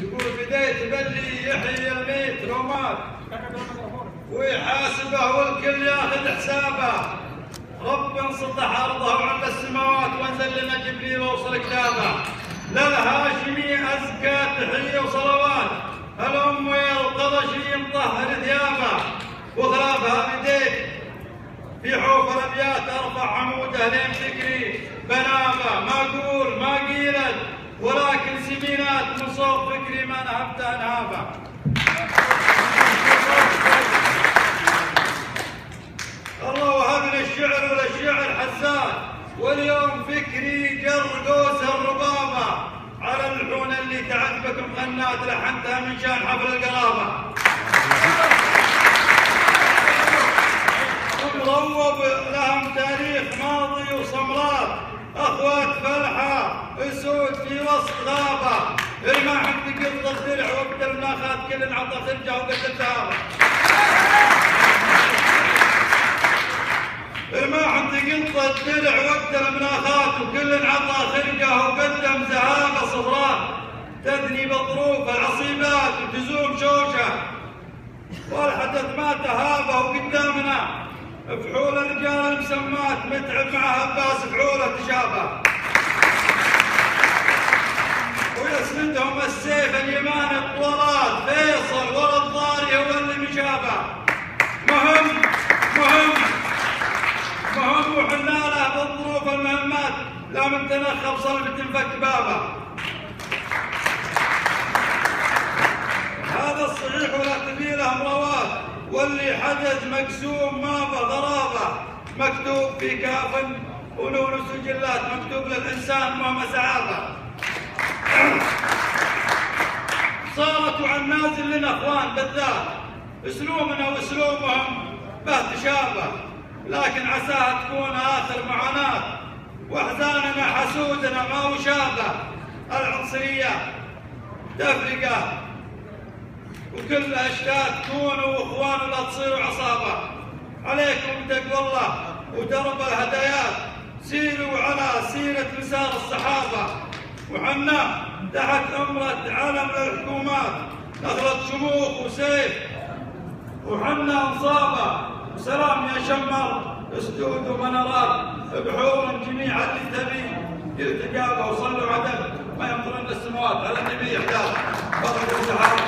يقول بديت بلي يحيي الميت لو مات ويحاسبه والكل ياخذ حسابه. رب انسطح ارضه وعلى السماوات وانزل لنا جبريل ووصل كتابه. للهاشمي ازكى تحيه وصلوات، الام والقرشي مطهر ثيابه وخلافها بديت في حوف الابيات ارفع عموده لين فكري بنابه. ما اقول ما قيلت ولكن سمينات من صوت فكري ما نهبت انهابه. الله وهبني الشعر وللشعر حسان، واليوم فكري جر قوس الربابه على اللحون اللي تعجبكم غنات لحنتها من شان حفل القرابه. مروب لهم تاريخ ماضي وصمرات، اخوات فلحه اسود في وسط غابه. الماح انتقل الضلع وقت المناخات كل انعطى خرجه وقت الدهابه. الماح انتقل الضلع وقت المناخات وكل انعطى خرجه وقدم زهابه صفراء تدني بظروف العصيبات وتزوم شوشه. والحدث ما تهابه وقدامنا فحول الرجال المسمات متعب مع عباس فحوله تشابه. ويسندهم السيف اليمان الطولات فيصل ورا الضاري هو اللي مشابه. مهم وحنا له بالظروف المهمات لا من تنخب صلبة تنفك بابه. هذا الصحيح ولا تبي له مروات، واللي حدث مقسوم ما بغرابه. مكتوب في كاف ونون سجلات مكتوب للانسان مهما سعابه. صارت وعن نازل لنا اخوان بالذات اسلوبنا واسلوبهم به تشابه، لكن عساها تكون اخر معاناه واحزاننا حسودنا ما وشابه. العنصريه تفرقه وكل اشتات كونوا اخوان لا تصيروا عصابه. عليكم تقوى الله ودرب الهدايات، سيروا على سيره مسار الصحابه. وحنا تحت امره علم للحكومات نخلط شموخ وسيف وحنا انصابه. وسلام يا شمر اسدود ومنارات بحور جميع اللي تبي يلتقابه. وصلوا عدد ما يمطرن السماوات على النبي يحتاج. بارك الصحابه.